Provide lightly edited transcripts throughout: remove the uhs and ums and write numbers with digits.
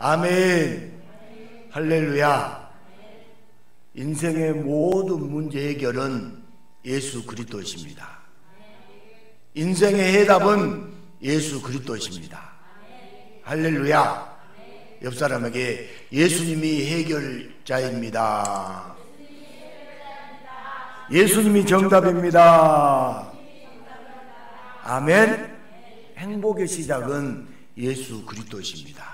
아멘. 할렐루야. 인생의 모든 문제 해결은 예수 그리스도이십니다. 인생의 해답은 예수 그리스도이십니다. 할렐루야. 옆 사람에게 예수님이 해결자입니다. 예수님이 정답입니다. 아멘. 행복의 시작은 예수 그리스도이십니다.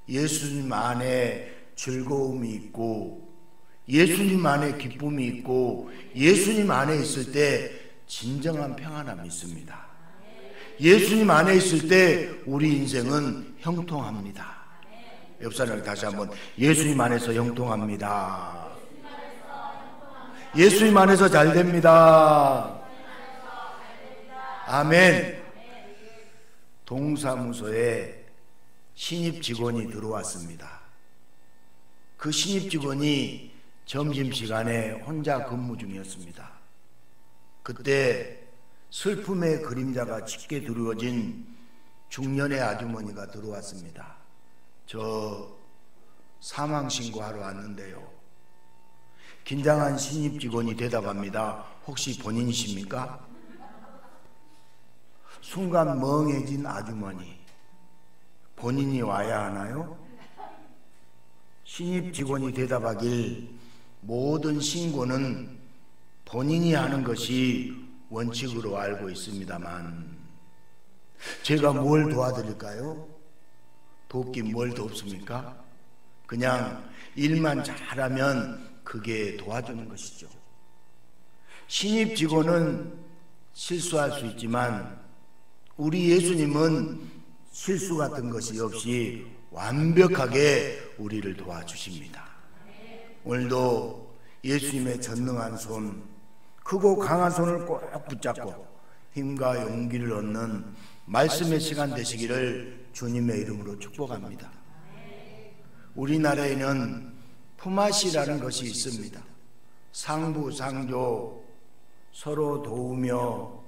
예수님 안에 즐거움이 있고 예수님 안에 기쁨이 있고 예수님 안에 있을 때 진정한 평안함이 있습니다. 예수님 안에 있을 때 우리 인생은 형통합니다. 옆 사람에게 다시 한번 예수님 안에서 형통합니다. 예수님 안에서 잘 됩니다. 아멘. 동사무소에 신입 직원이 들어왔습니다. 그 신입 직원이 점심시간에 혼자 근무 중이었습니다. 그때 슬픔의 그림자가 짙게 드리워진 중년의 아주머니가 들어왔습니다. 저 사망신고하러 왔는데요. 긴장한 신입 직원이 대답합니다. 혹시 본인이십니까? 순간 멍해진 아주머니. 본인이 와야 하나요? 신입 직원이 대답하길 모든 신고는 본인이 하는 것이 원칙으로 알고 있습니다만 제가 뭘 도와드릴까요? 돕긴 뭘 돕습니까? 그냥 일만 잘하면 그게 도와주는 것이죠. 신입 직원은 실수할 수 있지만 우리 예수님은 실수 같은 것이 없이 완벽하게 우리를 도와주십니다. 오늘도 예수님의 전능한 손, 크고 강한 손을 꼭 붙잡고 힘과 용기를 얻는 말씀의 시간 되시기를 주님의 이름으로 축복합니다. 우리나라에는 품앗이라는 것이 있습니다. 상부상조, 서로 도우며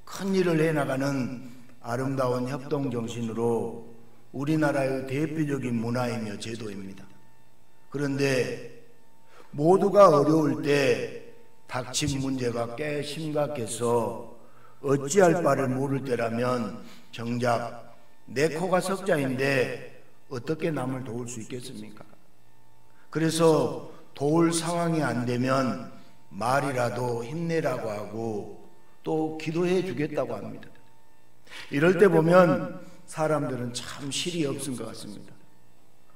큰 일을 해나가는 아름다운 협동정신으로 우리나라의 대표적인 문화이며 제도입니다. 그런데 모두가 어려울 때 닥친 문제가 꽤 심각해서 어찌할 바를 모를 때라면 정작 내 코가 석자인데 어떻게 남을 도울 수 있겠습니까? 그래서 도울 상황이 안 되면 말이라도 힘내라고 하고 또 기도해 주겠다고 합니다. 이럴 때 보면 사람들은 참 실이 없은 것 같습니다.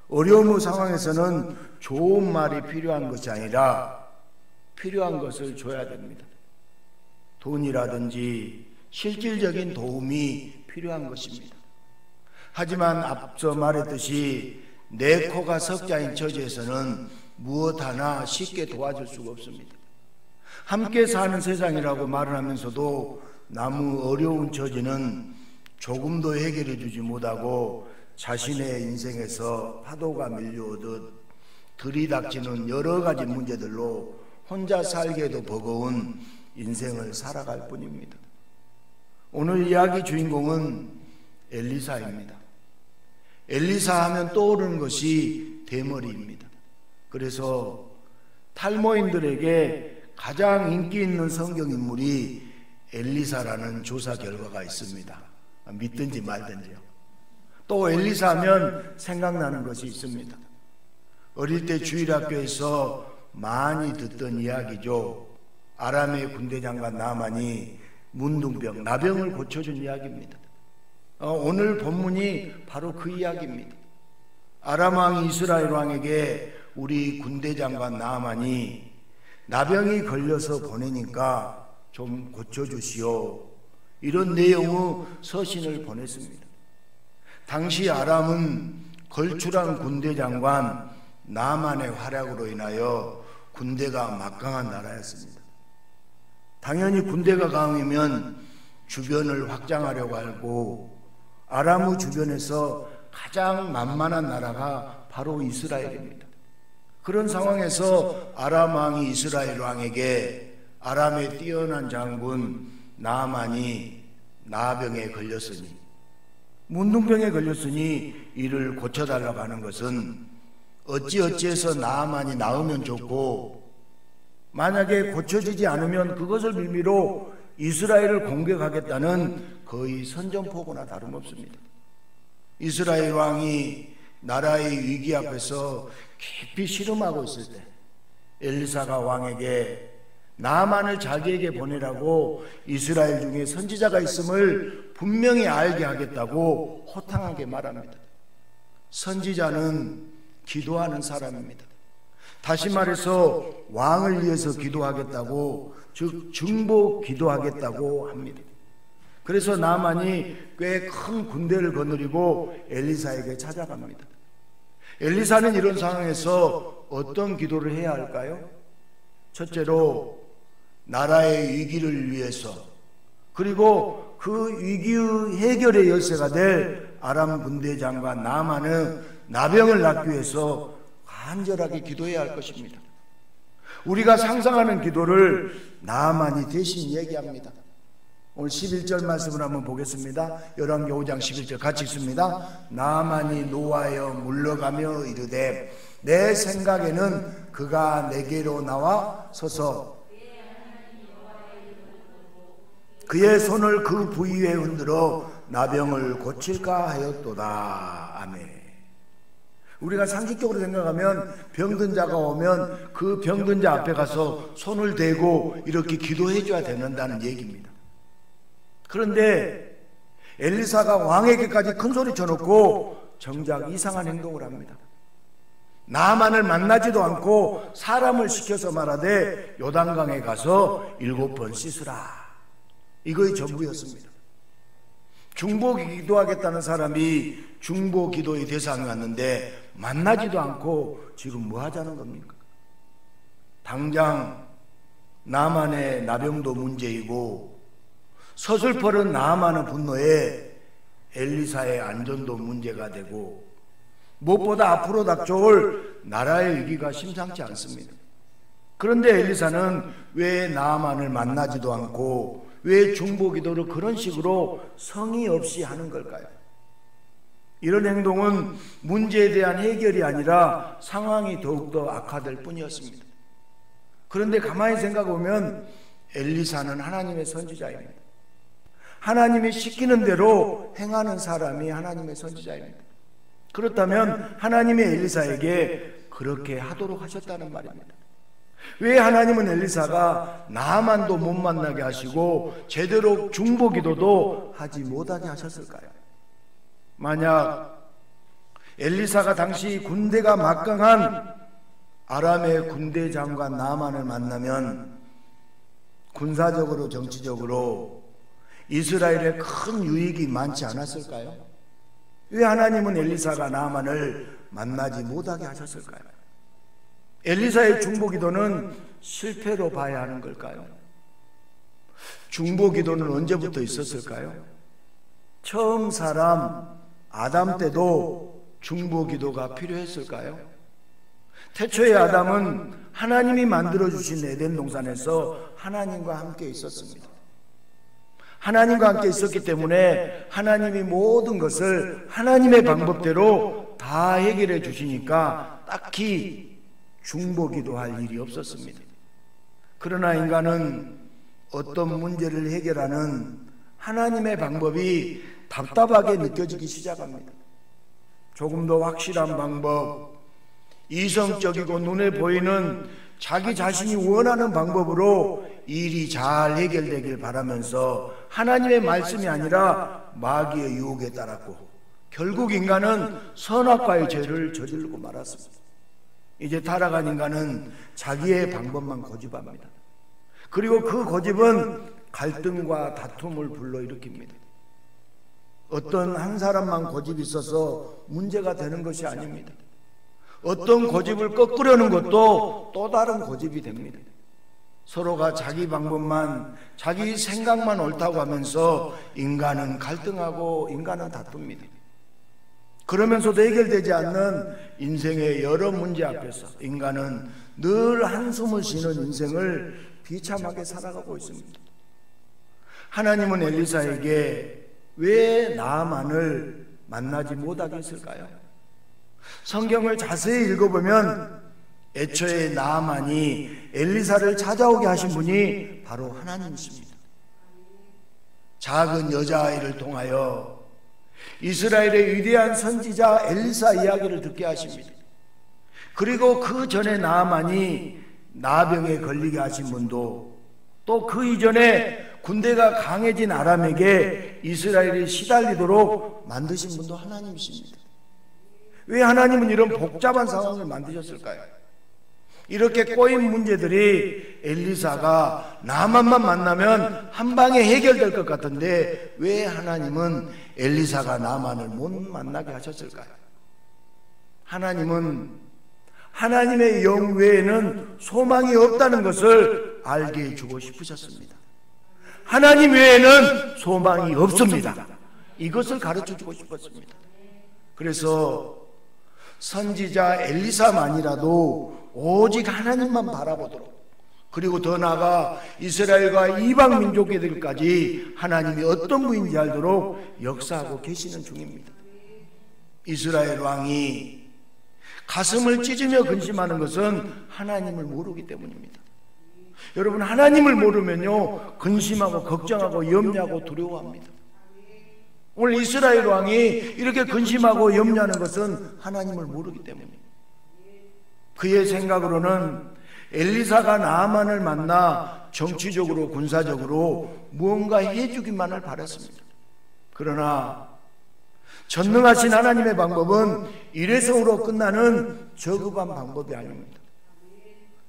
어려운 상황에서는 좋은 말이 필요한 것이 아니라 필요한 것을 줘야 됩니다. 돈이라든지 실질적인 도움이 필요한 것입니다. 하지만 앞서 말했듯이 내 코가 석자인 처지에서는 무엇 하나 쉽게 도와줄 수가 없습니다. 함께 사는 세상이라고 말을 하면서도 너무 어려운 처지는 조금도 해결해 주지 못하고 자신의 인생에서 파도가 밀려오듯 들이닥치는 여러 가지 문제들로 혼자 살기에도 버거운 인생을 살아갈 뿐입니다. 오늘 이야기 주인공은 엘리사입니다. 엘리사 하면 떠오르는 것이 대머리입니다. 그래서 탈모인들에게 가장 인기 있는 성경 인물이 엘리사라는 조사 결과가 있습니다. 믿든지 말든지요. 또 엘리사 하면 생각나는 것이 있습니다. 어릴 때 주일학교에서 많이 듣던 이야기죠. 아람의 군대장관 나만이 문둥병, 나병을 고쳐준 이야기입니다. 오늘 본문이 바로 그 이야기입니다. 아람 왕이 이스라엘 왕에게 우리 군대장관 나만이 나병이 걸려서 보내니까 좀 고쳐주시오. 이런 내용의 서신을 보냈습니다. 당시 아람은 걸출한 군대장관 나만의 활약으로 인하여 군대가 막강한 나라였습니다. 당연히 군대가 강하면 주변을 확장하려고 하고 아람의 주변에서 가장 만만한 나라가 바로 이스라엘입니다. 그런 상황에서 아람 왕이 이스라엘 왕에게 아람의 뛰어난 장군 나만이 나병에 걸렸으니 문둥병에 걸렸으니 이를 고쳐달라고 하는 것은 어찌어찌해서 나아만이 나으면 좋고, 만약에 고쳐지지 않으면 그것을 빌미로 이스라엘을 공격하겠다는 거의 선전포고나 다름없습니다. 이스라엘 왕이 나라의 위기 앞에서 깊이 씨름하고 있을 때 엘리사가 왕에게 나아만을 자기에게 보내라고 이스라엘 중에 선지자가 있음을 분명히 알게 하겠다고 호탕하게 말합니다. 선지자는 기도하는 사람입니다. 다시 말해서 왕을 위해서 기도하겠다고, 즉 중보 기도하겠다고 합니다. 그래서 나아만이 꽤 큰 군대를 거느리고 엘리사에게 찾아갑니다. 엘리사는 이런 상황에서 어떤 기도를 해야 할까요? 첫째로 나라의 위기를 위해서, 그리고 그 위기의 해결의 열쇠가 될 아람 군대장관 나아만은 나병을 낫기 위해서 간절하게 기도해야 할 것입니다. 우리가 상상하는 기도를 나아만이 대신 얘기합니다. 오늘 11절 말씀을 한번 보겠습니다. 열왕기 5장 11절 같이 읽습니다. 나아만이 노하여 물러가며 이르되 내 생각에는 그가 내게로 나와 서서 그의 손을 그 부위에 흔들어 나병을 고칠까 하였도다. 아멘. 우리가 상식적으로 생각하면 병든 자가 오면 그 병든 자 앞에 가서 손을 대고 이렇게 기도해 줘야 된다는 얘기입니다. 그런데 엘리사가 왕에게까지 큰 소리 쳐놓고 정작 이상한 행동을 합니다. 나아만을 만나지도 않고 사람을 시켜서 말하되 요단강에 가서 7번 씻으라. 이거의 전부였습니다. 중보 기도하겠다는 사람이 중보 기도의 대상이 왔는데 만나지도 않고 지금 뭐 하자는 겁니까? 당장 나아만의 나병도 문제이고 서슬퍼른 나아만의 분노에 엘리사의 안전도 문제가 되고 무엇보다 앞으로 닥쳐올 나라의 위기가 심상치 않습니다. 그런데 엘리사는 왜 나아만을 만나지도 않고 왜 중보 기도를 그런 식으로 성의 없이 하는 걸까요? 이런 행동은 문제에 대한 해결이 아니라 상황이 더욱더 악화될 뿐이었습니다. 그런데 가만히 생각해보면 엘리사는 하나님의 선지자입니다. 하나님이 시키는 대로 행하는 사람이 하나님의 선지자입니다. 그렇다면 하나님이 엘리사에게 그렇게 하도록 하셨다는 말입니다. 왜 하나님은 엘리사가 나아만도 못 만나게 하시고 제대로 중보 기도도 하지 못하게 하셨을까요? 만약 엘리사가 당시 군대가 막강한 아람의 군대 장관 나아만을 만나면 군사적으로 정치적으로 이스라엘에 큰 유익이 많지 않았을까요? 왜 하나님은 엘리사가 나아만을 만나지 못하게 하셨을까요? 엘리사의 중보 기도는 실패로 봐야 하는 걸까요? 중보 기도는 언제부터 있었을까요? 처음 사람 아담 때도 중보 기도가 필요했을까요? 태초의 아담은 하나님이 만들어주신 에덴 동산에서 하나님과 함께 있었습니다. 하나님과 함께 있었기 때문에 하나님이 모든 것을 하나님의 방법대로 다 해결해 주시니까 딱히 중보 기도할 일이 없었습니다. 그러나 인간은 어떤 문제를 해결하는 하나님의 방법이 답답하게 느껴지기 시작합니다. 조금 더 확실한 방법, 이성적이고 눈에 보이는 자기 자신이 원하는 방법으로 일이 잘 해결되길 바라면서 하나님의 말씀이 아니라 마귀의 유혹에 따랐고 결국 인간은 선악과의 죄를 저지르고 말았습니다. 이제 타락한 인간은 자기의 방법만 고집합니다. 그리고 그 고집은 갈등과 다툼을 불러일으킵니다. 어떤 한 사람만 고집이 있어서 문제가 되는 것이 아닙니다. 어떤 고집을 꺾으려는 것도 또 다른 고집이 됩니다. 서로가 자기 방법만, 자기 생각만 옳다고 하면서 인간은 갈등하고 인간은 다툽니다. 그러면서도 해결되지 않는 인생의 여러 문제 앞에서 인간은 늘 한숨을 쉬는 인생을 비참하게 살아가고 있습니다. 하나님은 엘리사에게 왜 나아만을 만나지 못하겠을까요? 성경을 자세히 읽어보면 애초에 나아만이 엘리사를 찾아오게 하신 분이 바로 하나님이십니다. 작은 여자아이를 통하여 이스라엘의 위대한 선지자 엘리사 이야기를 듣게 하십니다. 그리고 그 전에 나아만이 나병에 걸리게 하신 분도, 또 그 이전에 군대가 강해진 아람에게 이스라엘이 시달리도록 만드신 분도 하나님이십니다. 왜 하나님은 이런 복잡한 상황을 만드셨을까요? 이렇게 꼬인 문제들이 엘리사가 나만만 만나면 한 방에 해결될 것 같은데 왜 하나님은 엘리사가 나만을 못 만나게 하셨을까요? 하나님은 하나님의 영 외에는 소망이 없다는 것을 알게 해주고 싶으셨습니다. 하나님 외에는 소망이 없습니다. 이것을 가르쳐주고 싶었습니다. 그래서 선지자 엘리사만이라도 오직 하나님만 바라보도록, 그리고 더 나아가 이스라엘과 이방 민족애들까지 하나님이 어떤 분인지 알도록 역사하고 계시는 중입니다. 이스라엘 왕이 가슴을 찢으며 근심하는 것은 하나님을 모르기 때문입니다. 여러분, 하나님을 모르면요 근심하고 걱정하고 염려하고 두려워합니다. 오늘 이스라엘 왕이 이렇게 근심하고 염려하는 것은 하나님을 모르기 때문입니다. 그의 생각으로는 엘리사가 나아만을 만나 정치적으로 군사적으로 무언가 해주기만을 바랐습니다. 그러나 전능하신 하나님의 방법은 일회성으로 끝나는 저급한 방법이 아닙니다.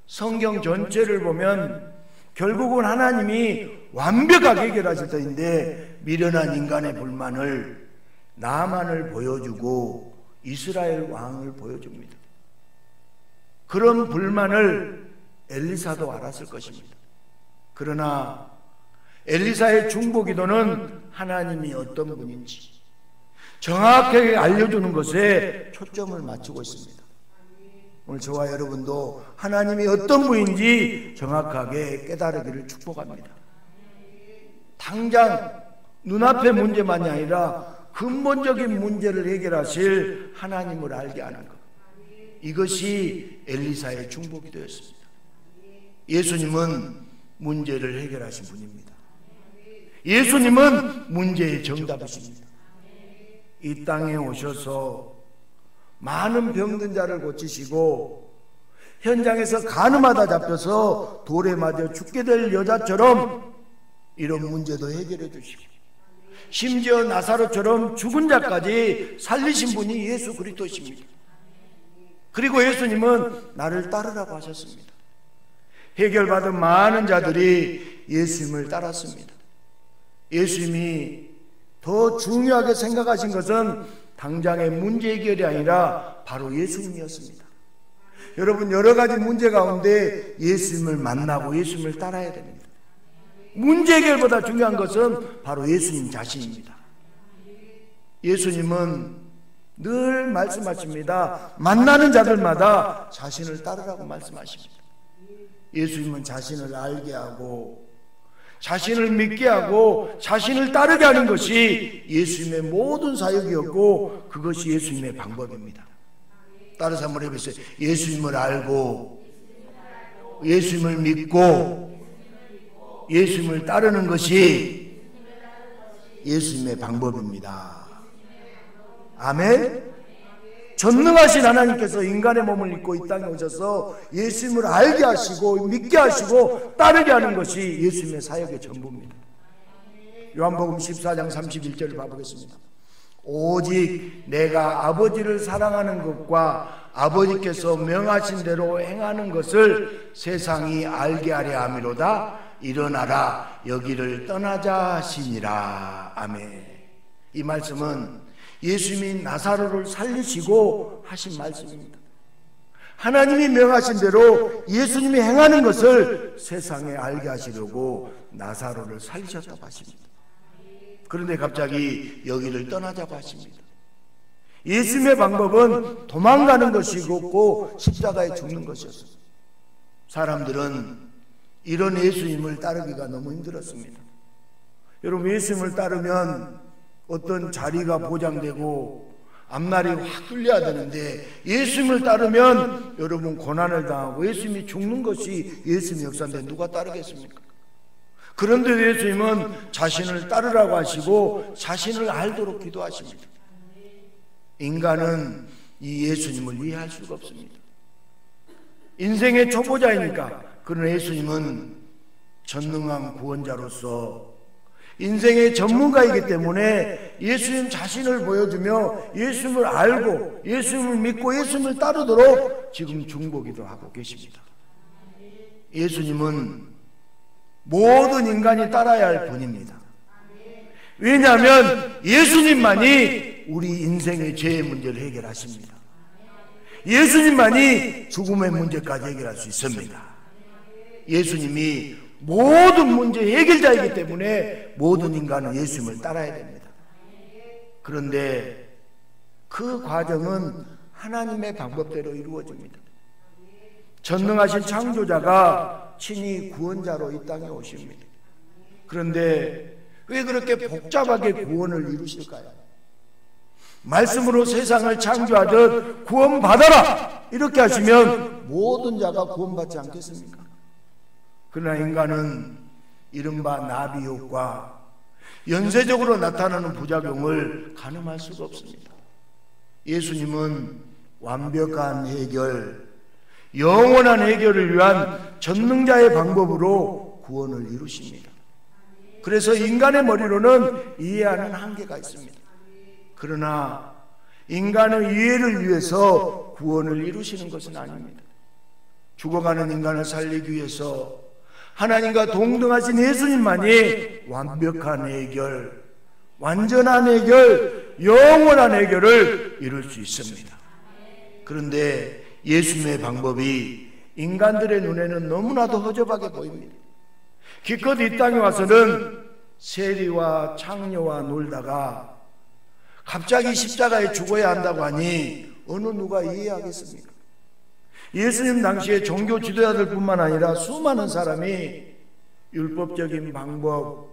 성경 전체를 보면 결국은 하나님이 완벽하게 해결하실 터인데 미련한 인간의 불만을 나아만을 보여주고 이스라엘 왕을 보여줍니다. 그런 불만을 엘리사도 알았을 것입니다. 그러나 엘리사의 중보기도는 하나님이 어떤 분인지 정확하게 알려주는 것에 초점을 맞추고 있습니다. 오늘 저와 여러분도 하나님이 어떤 분인지 정확하게 깨달으기를 축복합니다. 당장 눈앞의 문제만이 아니라 근본적인 문제를 해결하실 하나님을 알게 하는 것, 이것이 엘리사의 중보기도였습니다. 예수님은 문제를 해결하신 분입니다. 예수님은 문제의 정답이십니다. 이 땅에 오셔서 많은 병든 자를 고치시고 현장에서 간음하다 잡혀서 돌에 맞아 죽게 될 여자처럼 이런 문제도 해결해 주시고, 심지어 나사로처럼 죽은 자까지 살리신 분이 예수 그리스도십니다. 그리고 예수님은 나를 따르라고 하셨습니다. 해결받은 많은 자들이 예수님을 따랐습니다. 예수님이 더 중요하게 생각하신 것은 당장의 문제 해결이 아니라 바로 예수님이었습니다. 여러분, 여러 가지 문제 가운데 예수님을 만나고 예수님을 따라야 됩니다. 문제 해결보다 중요한 것은 바로 예수님 자신입니다. 예수님은 늘 말씀하십니다. 만나는 자들마다 자신을 따르라고 말씀하십니다. 예수님은 자신을 알게 하고 자신을 믿게 하고 자신을 따르게 하는 것이 예수님의 모든 사역이었고 그것이 예수님의 방법입니다. 따라서 한번 해보세요. 예수님을 알고 예수님을 믿고 예수님을 따르는 것이 예수님의 방법입니다. 아멘. 전능하신 하나님께서 인간의 몸을 입고 이 땅에 오셔서 예수님을 알게 하시고 믿게 하시고 따르게 하는 것이 예수님의 사역의 전부입니다. 요한복음 14장 31절을 봐보겠습니다. 오직 내가 아버지를 사랑하는 것과 아버지께서 명하신 대로 행하는 것을 세상이 알게 하려 함이로다. 일어나라, 여기를 떠나자 하시니라. 아멘. 이 말씀은 예수님이 나사로를 살리시고 하신 말씀입니다. 하나님이 명하신 대로 예수님이 행하는 것을 세상에 알게 하시려고 나사로를 살리셨다고 하십니다. 그런데 갑자기 여기를 떠나자고 하십니다. 예수님의 방법은 도망가는 것이고 십자가에 죽는 것이었습니다. 사람들은 이런 예수님을 따르기가 너무 힘들었습니다. 여러분, 예수님을 따르면 어떤 자리가 보장되고 앞날이 확 뚫려야 되는데 예수님을 따르면 여러분 고난을 당하고 예수님이 죽는 것이 예수님의 역사인데 누가 따르겠습니까? 그런데 예수님은 자신을 따르라고 하시고 자신을 알도록 기도하십니다. 인간은 이 예수님을 이해할 수가 없습니다. 인생의 초보자이니까. 그러나 예수님은 전능한 구원자로서 인생의 전문가이기 때문에 예수님 자신을 보여주며 예수님을 알고 예수님을 믿고 예수님을 따르도록 지금 중보기도 하고 계십니다. 예수님은 모든 인간이 따라야 할 분입니다. 왜냐하면 예수님만이 우리 인생의 죄의 문제를 해결하십니다. 예수님만이 죽음의 문제까지 해결할 수 있습니다. 예수님이 모든 문제 해결자이기 때문에 모든 인간은 예수님을 따라야 됩니다. 그런데 그 과정은 하나님의 방법대로 이루어집니다. 전능하신 창조자가 친히 구원자로 이 땅에 오십니다. 그런데 왜 그렇게 복잡하게 구원을 이루실까요? 말씀으로 세상을 창조하듯 구원받아라 이렇게 하시면 모든 자가 구원받지 않겠습니까? 그러나 인간은 이른바 나비 효과, 연쇄적으로 나타나는 부작용을 가늠할 수가 없습니다. 예수님은 완벽한 해결, 영원한 해결을 위한 전능자의 방법으로 구원을 이루십니다. 그래서 인간의 머리로는 이해하는 한계가 있습니다. 그러나 인간의 이해를 위해서 구원을 이루시는 것은 아닙니다. 죽어가는 인간을 살리기 위해서 하나님과 동등하신 예수님만이 완벽한 해결, 완전한 해결, 영원한 해결을 이룰 수 있습니다. 그런데 예수님의 방법이 인간들의 눈에는 너무나도 허접하게 보입니다. 기껏 이 땅에 와서는 세리와 창녀와 놀다가 갑자기 십자가에 죽어야 한다고 하니 어느 누가 이해하겠습니까? 예수님 당시에 종교 지도자들 뿐만 아니라 수많은 사람이 율법적인 방법,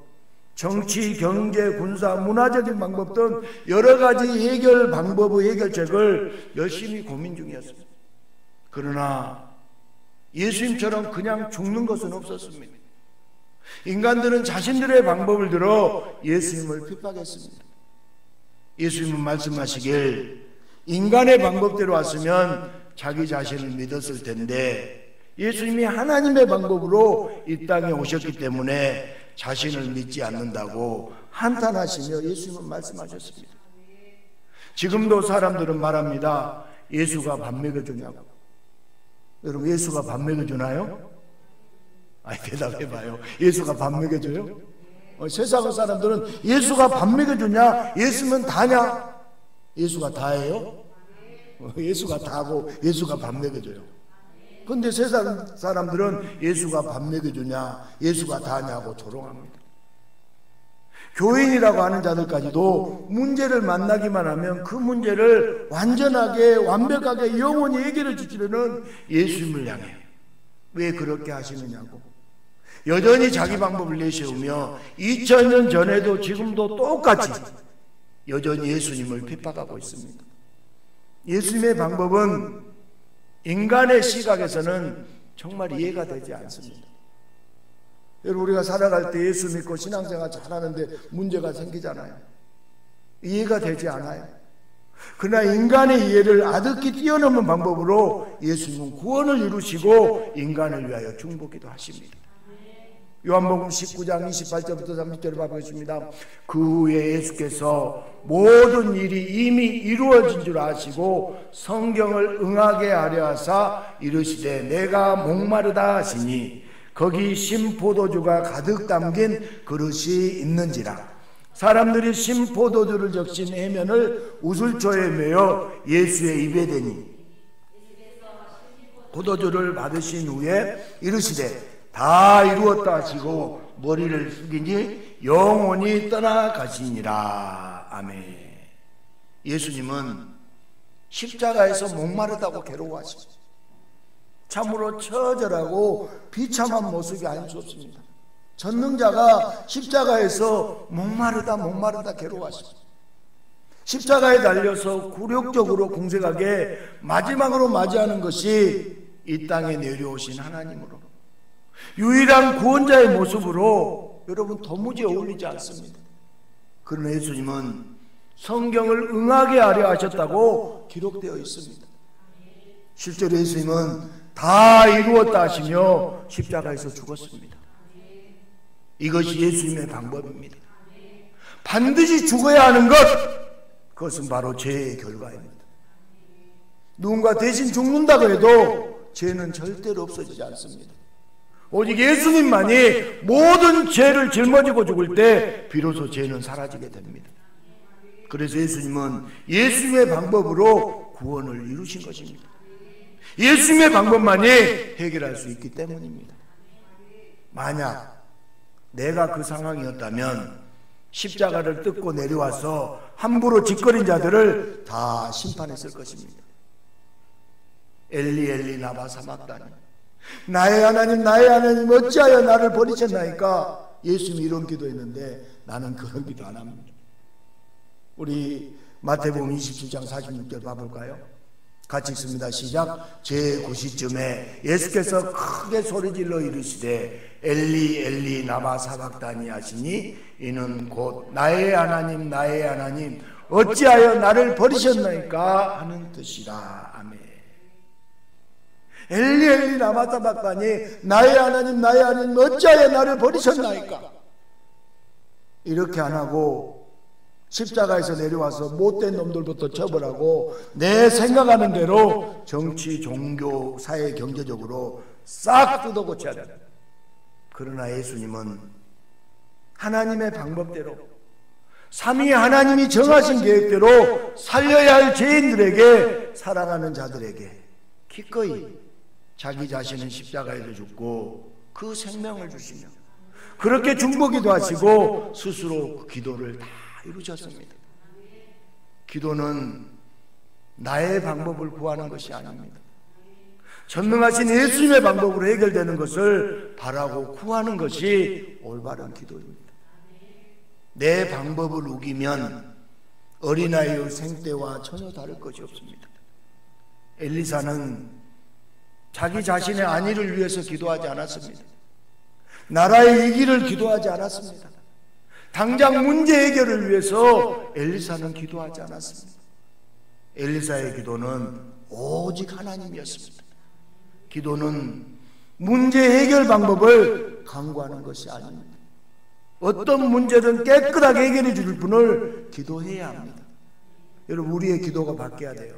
정치, 경제, 군사, 문화적인 방법 등 여러 가지 해결 방법의 해결책을 열심히 고민 중이었습니다. 그러나 예수님처럼 그냥 죽는 것은 없었습니다. 인간들은 자신들의 방법을 들어 예수님을 핍박했습니다. 예수님은 말씀하시길 인간의 방법대로 왔으면 자기 자신을 믿었을 텐데 예수님이 하나님의 방법으로 이 땅에 오셨기 때문에 자신을 믿지 않는다고 한탄하시며 예수님은 말씀하셨습니다. 지금도 사람들은 말합니다. 예수가 밥 먹여주냐고. 여러분 예수가 밥 먹여주나요? 대답해봐요. 예수가 밥 먹여줘요? 세상 사람들은 예수가 밥 먹여주냐? 예수면 다냐? 예수가 다예요? 예수가 다고 예수가 밥 먹여줘요. 그런데 세상 사람들은 예수가 밥 먹여주냐? 예수가 다냐고 조롱합니다. 교인이라고 하는 자들까지도 문제를 만나기만 하면 그 문제를 완전하게 완벽하게 영원히 해결해 주시려는 예수님을 향해 왜 그렇게 하시느냐고 여전히 자기 방법을 내세우며 2000년 전에도 지금도 똑같이 여전히 예수님을 핍박하고 있습니다. 예수님의 방법은 인간의 시각에서는 정말 이해가 되지 않습니다. 여러분 우리가 살아갈 때 예수 믿고 신앙생활 잘하는데 문제가 생기잖아요. 이해가 되지 않아요. 그러나 인간의 이해를 아득히 뛰어넘는 방법으로 예수님은 구원을 이루시고 인간을 위하여 중보기도 하십니다. 요한복음 19장 28절부터 30절을 봐보겠습니다. 그 후에 예수께서 모든 일이 이미 이루어진 줄 아시고 성경을 응하게 하려 하사 이르시되 내가 목마르다 하시니 거기 신포도주가 가득 담긴 그릇이 있는지라. 사람들이 신포도주를 적신 해면을 우슬초에 메어 예수의 입에 대니 포도주를 받으신 후에 이르시되 다 이루었다 하시고 머리를 숙이니 영원히 떠나가시니라. 아멘. 예수님은 십자가에서 목마르다고 괴로워하십니다. 참으로 처절하고 비참한 모습이 아닐 수 없습니다. 전능자가 십자가에서 목마르다 괴로워하십니다. 십자가에 달려서 굴욕적으로 공생하게 마지막으로 맞이하는 것이 이 땅에 내려오신 하나님으로 유일한 구원자의 모습으로 여러분 도무지 어울리지 않습니다. 그러나 예수님은 성경을 응하게 하려 하셨다고 기록되어 있습니다. 실제로 예수님은 다 이루었다 하시며 십자가에서 죽었습니다. 이것이 예수님의 방법입니다. 반드시 죽어야 하는 것, 그것은 바로 죄의 결과입니다. 누군가 대신 죽는다고 해도 죄는 절대로 없어지지 않습니다. 오직 예수님만이 모든 죄를 짊어지고 죽을 때 비로소 죄는 사라지게 됩니다. 그래서 예수님은 예수님의 방법으로 구원을 이루신 것입니다. 예수님의 방법만이 해결할 수 있기 때문입니다. 만약 내가 그 상황이었다면 십자가를 뜯고 내려와서 함부로 짓거린 자들을 다 심판했을 것입니다. 엘리 엘리 나바 사막다니, 나의 하나님 나의 하나님 어찌하여 나를 버리셨나이까. 예수님이 이런 기도했는데 나는 그런 기도 안 합니다. 우리 마태복음 27장 46절 봐볼까요? 같이 읽습니다. 시작. 제9시쯤에 예수께서 크게 소리질러 이르시되 엘리 엘리 나마 사박다니 하시니 이는 곧 나의 하나님 나의 하나님 어찌하여 나를 버리셨나이까 하는 뜻이라. 아멘. 엘리 엘리 나마 사박다니, 나의 하나님 나의 하나님 어찌하여 나를 버리셨나이까. 이렇게 안 하고 십자가에서 내려와서 못된 놈들부터 처벌하고 내 생각하는 대로 정치, 종교, 사회, 경제적으로 싹 뜯어고쳐야 된다. 그러나 예수님은 하나님의 방법대로, 삼위 하나님이 정하신 계획대로 살려야 할 죄인들에게, 사랑하는 자들에게 기꺼이 자기 자신은 십자가에서 죽고 그 생명을 주시며 그렇게 중보기도 하시고 스스로 그 기도를 다 이루셨습니다. 기도는 나의 방법을 구하는 것이 아닙니다. 전능하신 예수님의 방법으로 해결되는 것을 바라고 구하는 것이 올바른 기도입니다. 내 방법을 우기면 어린아이의 생때와 전혀 다를 것이 없습니다. 엘리사는 자기 자신의 안위를 위해서 기도하지 않았습니다. 나라의 이기를 기도하지 않았습니다. 당장 문제 해결을 위해서 엘리사는 기도하지 않았습니다. 엘리사의 기도는 오직 하나님이었습니다. 기도는 문제 해결 방법을 강구하는 것이 아닙니다. 어떤 문제든 깨끗하게 해결해 줄 분을 기도해야 합니다. 여러분, 우리의 기도가 바뀌어야 돼요.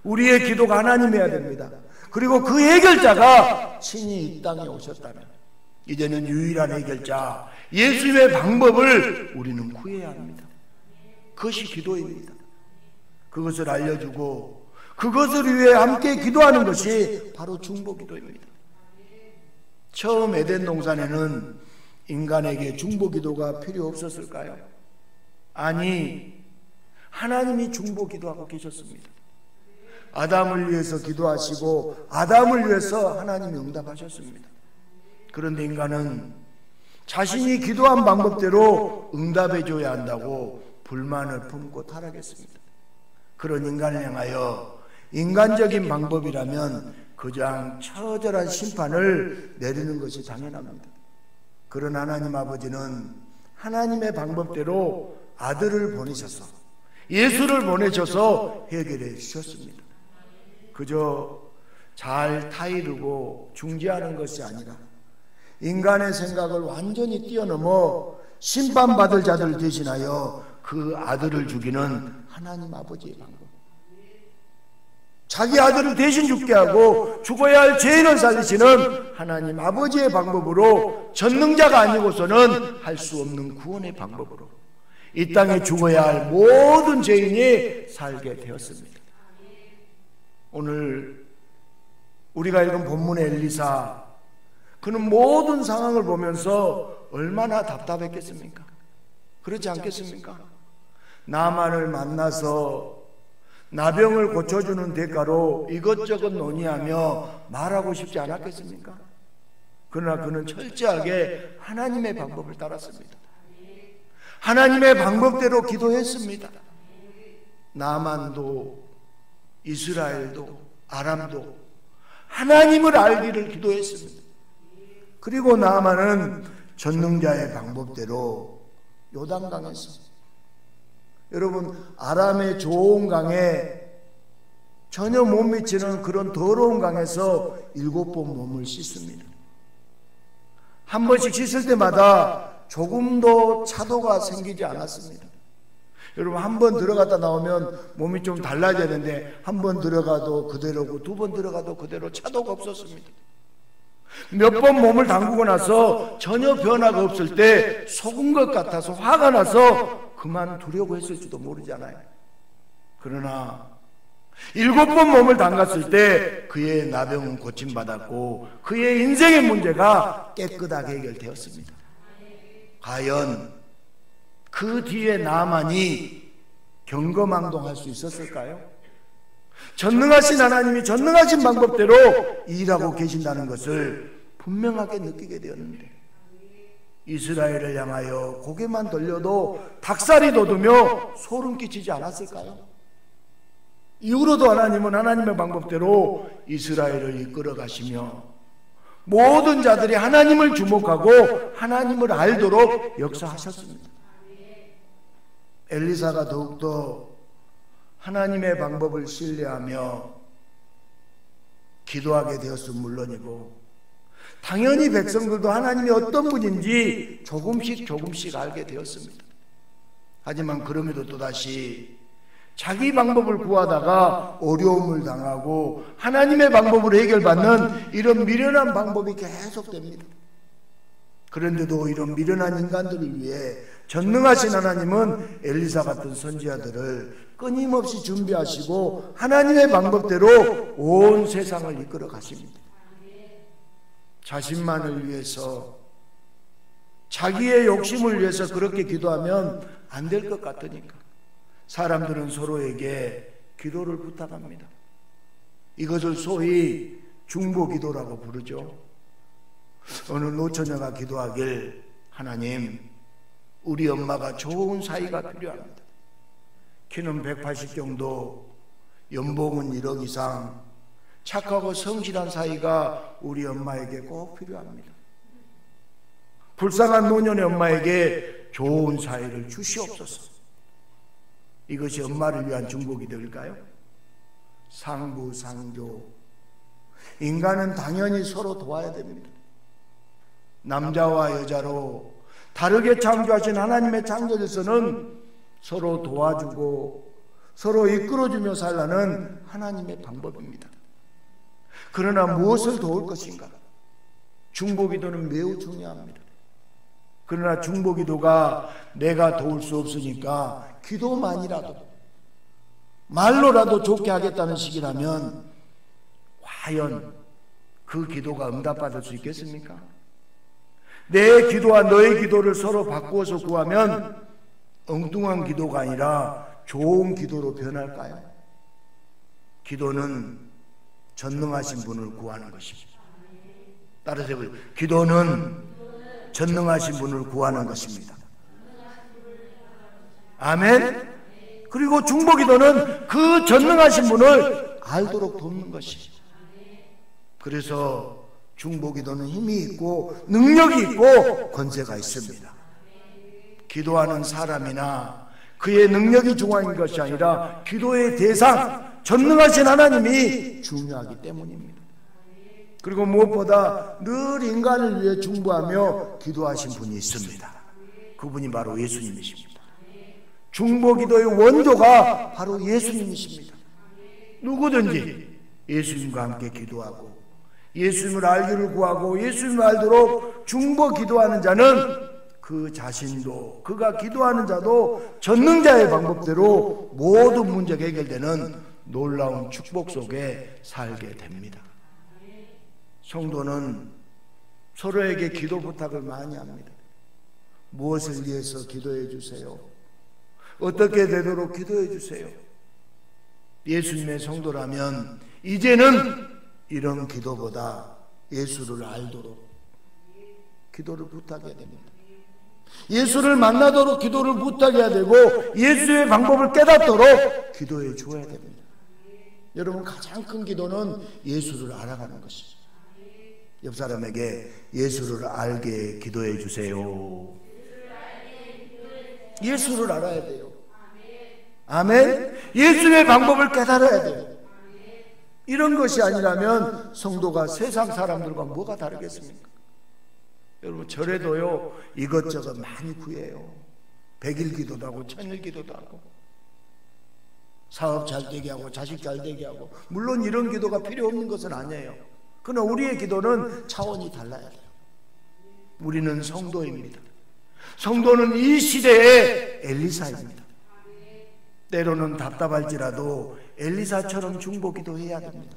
우리의 기도가 하나님이어야 됩니다. 그리고 그 해결자가 친히 이 땅에 오셨다면 이제는 유일한 해결자 예수님의 방법을 우리는 구해야 합니다. 그것이 기도입니다. 그것을 알려주고 그것을 위해 함께 기도하는 것이 바로 중보기도입니다. 처음 에덴 동산에는 인간에게 중보기도가 필요 없었을까요? 아니, 하나님이 중보기도하고 계셨습니다. 아담을 위해서 기도하시고 아담을 위해서 하나님이 응답하셨습니다. 그런데 인간은 자신이 기도한 방법대로 응답해줘야 한다고 불만을 품고 타락했습니다. 그런 인간을 향하여 인간적인 방법이라면 그냥 처절한 심판을 내리는 것이 당연합니다. 그런 하나님 아버지는 하나님의 방법대로 아들을 보내셔서, 예수를 보내셔서 해결해 주셨습니다. 그저 잘 타이르고 중재하는 것이 아니라 인간의 생각을 완전히 뛰어넘어 심판받을 자들을 대신하여 그 아들을 죽이는 하나님 아버지의 방법, 자기 아들을 대신 죽게 하고 죽어야 할 죄인을 살리시는 하나님 아버지의 방법으로, 전능자가 아니고서는 할 수 없는 구원의 방법으로 이 땅에 죽어야 할 모든 죄인이 살게 되었습니다. 오늘 우리가 읽은 본문의 엘리사, 그는 모든 상황을 보면서 얼마나 답답했겠습니까? 그렇지 않겠습니까? 나만을 만나서 나병을 고쳐주는 대가로 이것저것 논의하며 말하고 싶지 않았겠습니까? 그러나 그는 철저하게 하나님의 방법을 따랐습니다. 하나님의 방법대로 기도했습니다. 나만도 이스라엘도 아람도 하나님을 알기를 기도했습니다. 그리고 나만은 전능자의 방법대로 요단강에서, 여러분 아람의 좋은 강에 전혀 못 미치는 그런 더러운 강에서 7번 몸을 씻습니다. 한 번씩 씻을 때마다 조금도 차도가 생기지 않았습니다. 여러분 한 번 들어갔다 나오면 몸이 좀 달라져야 되는데 한 번 들어가도 그대로고 2번 들어가도 그대로 차도가 없었습니다. 몇 번 몸을 담그고 나서 전혀 변화가 없을 때 속은 것 같아서 화가 나서 그만두려고 했을지도 모르잖아요. 그러나 7번 몸을 담갔을 때 그의 나병은 고침받았고 그의 인생의 문제가 깨끗하게 해결되었습니다. 과연 그 뒤에 나만이 경거망동할 수 있었을까요? 전능하신 하나님이 전능하신 방법대로 일하고 계신다는 것을 분명하게 느끼게 되었는데, 이스라엘을 향하여 고개만 돌려도 닭살이 돋으며 소름 끼치지 않았을까요? 이후로도 하나님은 하나님의 방법대로 이스라엘을 이끌어 가시며 모든 자들이 하나님을 주목하고 하나님을 알도록 역사하셨습니다. 엘리사가 더욱더 하나님의 방법을 신뢰하며 기도하게 되었으면 물론이고, 당연히 백성들도 하나님이 어떤 분인지 조금씩 알게 되었습니다. 하지만 그럼에도 또다시 자기 방법을 구하다가 어려움을 당하고 하나님의 방법으로 해결받는 이런 미련한 방법이 계속됩니다. 그런데도 이런 미련한 인간들을 위해 전능하신 하나님은 엘리사 같은 선지자들을 끊임없이 준비하시고 하나님의 방법대로 온 세상을 이끌어 가십니다. 자신만을 위해서, 자기의 욕심을 위해서 그렇게 기도하면 안 될 것 같으니까 사람들은 서로에게 기도를 부탁합니다. 이것을 소위 중보기도라고 부르죠. 어느 노처녀가 기도하길, 하나님, 우리 엄마가 좋은 사이가 필요합니다. 키는 180 정도, 연봉은 1억 이상, 착하고 성실한 사이가 우리 엄마에게 꼭 필요합니다. 불쌍한 노년의 엄마에게 좋은 사이를 주시옵소서. 이것이 엄마를 위한 중보기도일까요? 상부상조. 인간은 당연히 서로 도와야 됩니다. 남자와 여자로 다르게 창조하신 하나님의 창조에서는 서로 도와주고 서로 이끌어주며 살라는 하나님의 방법입니다. 그러나 무엇을 도울 것인가? 중보기도는 매우 중요합니다. 그러나 중보기도가 내가 도울 수 없으니까 기도만이라도, 말로라도 좋게 하겠다는 식이라면 과연 그 기도가 응답받을 수 있겠습니까? 내 기도와 너의 기도를 서로 바꾸어서 구하면 엉뚱한 기도가 아니라 좋은 기도로 변할까요? 기도는 전능하신 분을 구하는 것입니다. 따라서 해보세요. 기도는 전능하신 분을 구하는 것입니다. 아멘. 그리고 중보기도는 그 전능하신 분을 알도록 돕는 것입니다. 그래서 중보기도는 힘이 있고 능력이 있고 권세가 있습니다. 기도하는 사람이나 그의 능력이 중요한 것이 아니라 기도의 대상, 전능하신 하나님이 중요하기 때문입니다. 그리고 무엇보다 늘 인간을 위해 중보하며 기도하신 분이 있습니다. 그분이 바로 예수님이십니다. 중보기도의 원조가 바로 예수님이십니다. 누구든지 예수님과 함께 기도하고 예수님을 알기를 구하고 예수님을 알도록 중보기도하는 자는 그 자신도, 그가 기도하는 자도 전능자의 방법대로 모든 문제가 해결되는 놀라운 축복 속에 살게 됩니다. 성도는 서로에게 기도 부탁을 많이 합니다. 무엇을 위해서 기도해 주세요? 어떻게 되도록 기도해 주세요? 예수님의 성도라면 이제는 이런 기도보다 예수를 알도록 기도를 부탁해야 됩니다. 예수를 만나도록 기도를 부탁해야 되고 예수의 방법을 깨닫도록 기도해 주어야 됩니다. 여러분, 가장 큰 기도는 예수를 알아가는 것이죠. 옆 사람에게 예수를 알게 기도해 주세요. 예수를 알아야 돼요. 아멘. 예수의 방법을 깨달아야 돼요. 이런 것이 아니라면 성도가 세상 사람들과 뭐가 다르겠습니까? 여러분, 절에도요 이것저것 많이 구해요. 100일 기도도 하고 1000일 기도도 하고 사업 잘 되게 하고 자식 잘 되게 하고, 물론 이런 기도가 필요 없는 것은 아니에요. 그러나 우리의 기도는 차원이 달라야 돼요. 우리는 성도입니다. 성도는 이 시대의 엘리사입니다. 때로는 답답할지라도 엘리사처럼 중보기도 해야 됩니다.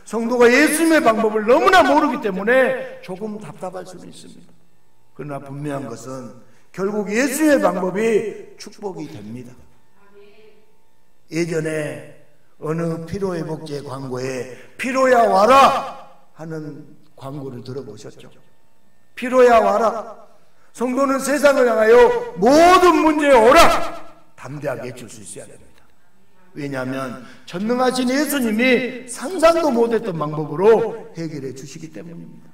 성도가 예수님의 방법을 너무나 모르기 때문에 조금 답답할 수는 있습니다. 그러나 분명한 것은 결국 예수님의 방법이 축복이 됩니다. 예전에 어느 피로회복제 광고에 피로야 와라 하는 광고를 들어보셨죠? 피로야 와라. 성도는 세상을 향하여 모든 문제에 오라. 담대하게 해줄 수 있어야 됩니다. 왜냐하면 전능하신 예수님이 상상도 못했던 방법으로 해결해 주시기 때문입니다.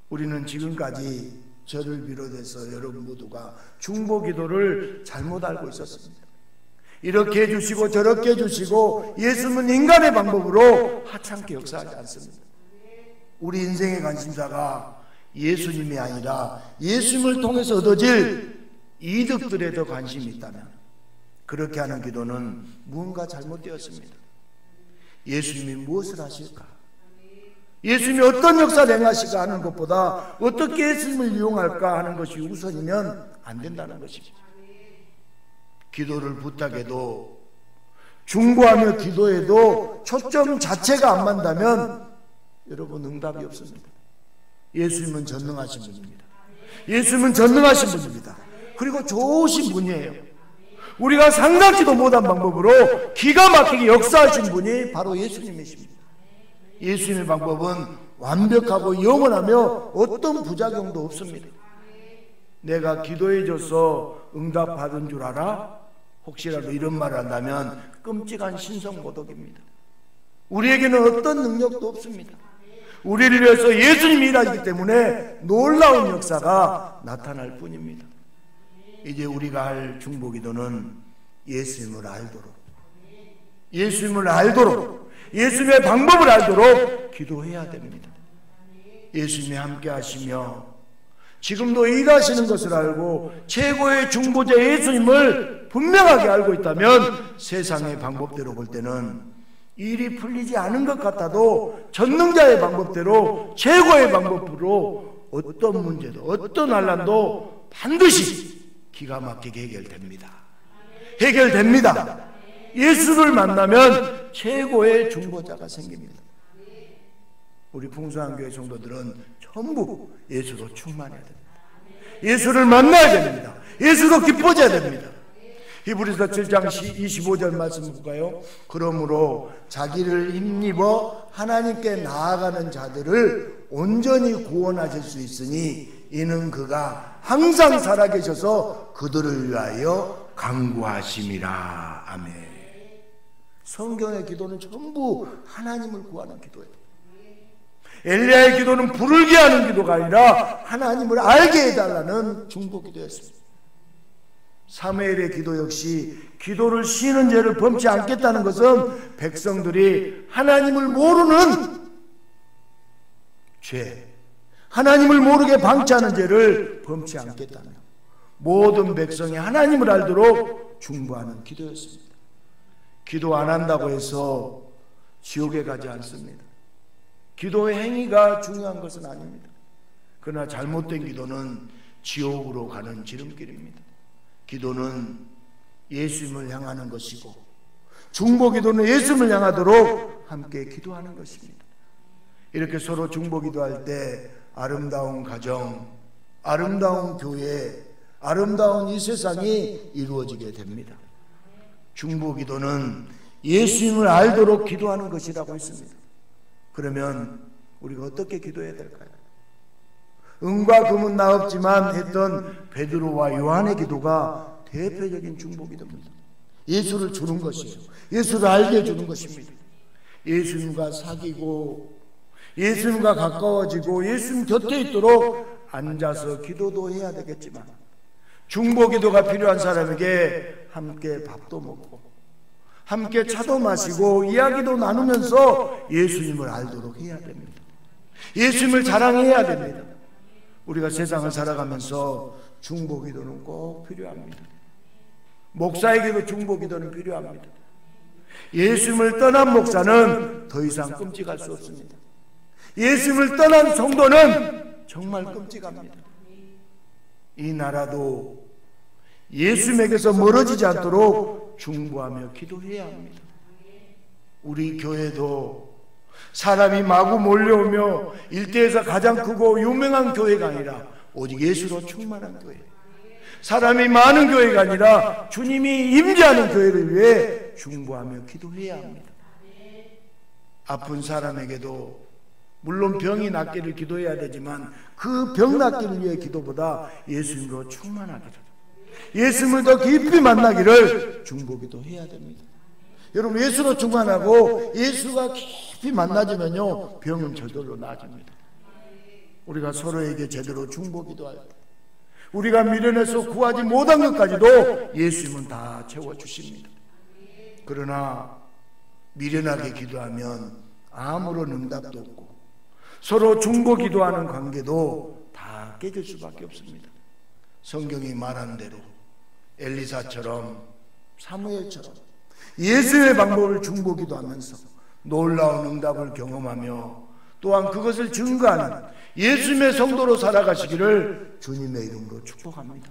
우리는 지금까지 저를 비롯해서 여러분 모두가 중보기도를 잘못 알고 있었습니다. 이렇게 해주시고 저렇게 해주시고 예수님은 인간의 방법으로 하찮게 역사하지 않습니다. 우리 인생의 관심사가 예수님이 아니라 예수님을 통해서 얻어질 이득들에 더 관심이 있다면 그렇게 하는 기도는 무언가 잘못되었습니다. 예수님이 무엇을 하실까? 예수님이 어떤 역사를 행하실까 하는 것보다 어떻게 예수님을 이용할까 하는 것이 우선이면 안 된다는 것입니다. 기도를 부탁해도 중보하며 기도해도 초점 자체가 안 맞다면 여러분 응답이 없습니다. 예수님은 전능하신 분입니다. 예수님은 전능하신 분입니다. 그리고 좋으신 분이에요. 우리가 상상치도 못한 방법으로 기가 막히게 역사하신 분이 바로 예수님이십니다. 예수님의 방법은 완벽하고 영원하며 어떤 부작용도 없습니다. 내가 기도해줘서 응답받은 줄 알아? 혹시라도 이런 말을 한다면 끔찍한 신성모독입니다. 우리에게는 어떤 능력도 없습니다. 우리를 위해서 예수님이 일하시기 때문에 놀라운 역사가 나타날 뿐입니다. 이제 우리가 할 중보기도는 예수님을 알도록, 예수님을 알도록, 예수님의 방법을 알도록 기도해야 됩니다. 예수님이 함께 하시며 지금도 일하시는 것을 알고 최고의 중보자 예수님을 분명하게 알고 있다면 세상의 방법대로 볼 때는 일이 풀리지 않은 것 같아도 전능자의 방법대로 최고의 방법으로 어떤 문제도 어떤 난란도 반드시 기가 막히게 해결됩니다. 해결됩니다. 예수를 만나면 최고의 중보자가 생깁니다. 우리 풍성한교회 성도들은 전부 예수로 충만해야 됩니다. 예수를 만나야 됩니다. 예수로 기뻐져야 됩니다. 히브리서 7장 25절 말씀 볼까요? 그러므로 자기를 힘입어 하나님께 나아가는 자들을 온전히 구원하실 수 있으니 이는 그가 항상 살아계셔서 그들을 위하여 간구하심이라. 아멘. 성경의 기도는 전부 하나님을 구하는 기도예요. 엘리야의 기도는 부르게 하는 기도가 아니라 하나님을 알게 해달라는 중보기도였습니다. 사무엘의 기도 역시 기도를 쉬는 죄를 범치 않겠다는 것은 백성들이 하나님을 모르는 죄, 하나님을 모르게 방치하는 죄를 범치 않겠다며 모든 백성이 하나님을 알도록 중보하는 기도였습니다. 기도 안 한다고 해서 지옥에 가지 않습니다. 기도의 행위가 중요한 것은 아닙니다. 그러나 잘못된 기도는 지옥으로 가는 지름길입니다. 기도는 예수님을 향하는 것이고 중보기도는 예수님을 향하도록 함께 기도하는 것입니다. 이렇게 서로 중보기도할 때 아름다운 가정, 아름다운 교회, 아름다운 이 세상이 이루어지게 됩니다. 중보기도는 예수님을 알도록 기도하는 것이라고 했습니다. 그러면 우리가 어떻게 기도해야 될까요? 은과 금은 나 없지만 했던 베드로와 요한의 기도가 대표적인 중보기도입니다. 예수를 주는 것이죠. 예수를 알게 해주는 것입니다. 예수님과 사귀고 예수님과 가까워지고 예수님 곁에 있도록 앉아서 기도도 해야 되겠지만, 중보기도가 필요한 사람에게 함께 밥도 먹고 함께 차도 마시고 이야기도 나누면서 예수님을 알도록 해야 됩니다. 예수님을 자랑해야 됩니다. 우리가 세상을 살아가면서 중보기도는 꼭 필요합니다. 목사에게도 중보기도는 필요합니다. 예수님을 떠난 목사는 더 이상 끔찍할 수 없습니다. 예수님을 떠난 성도는 정말 끔찍합니다. 이 나라도 예수님에게서 멀어지지 않도록 중보하며 기도해야 합니다. 우리 교회도 사람이 마구 몰려오며 일대에서 가장 크고 유명한 교회가 아니라 오직 예수로 충만한 교회, 사람이 많은 교회가 아니라 주님이 임재하는 교회를 위해 중보하며 기도해야 합니다. 아픈 사람에게도 물론 병이 낫기를 기도해야 되지만 그 병 낫기를 위해 기도보다 예수님으로 충만하기를, 예수님을 더 깊이 만나기를 중보기도 해야 됩니다. 여러분, 예수로 충만하고 예수가 깊이 만나지면요, 병은 저절로 나아집니다. 우리가 서로에게 제대로 중보기도할 때, 우리가 미련해서 구하지 못한 것까지도 예수님은 다 채워주십니다. 그러나 미련하게 기도하면 아무런 응답도 없고 서로 중보기도하는 관계도 다 깨질 수밖에 없습니다. 성경이 말하는 대로 엘리사처럼, 사무엘처럼 예수의 방법을 중보기도하면서 놀라운 응답을 경험하며 또한 그것을 증거하는 예수님의 성도로 살아가시기를 주님의 이름으로 축복합니다.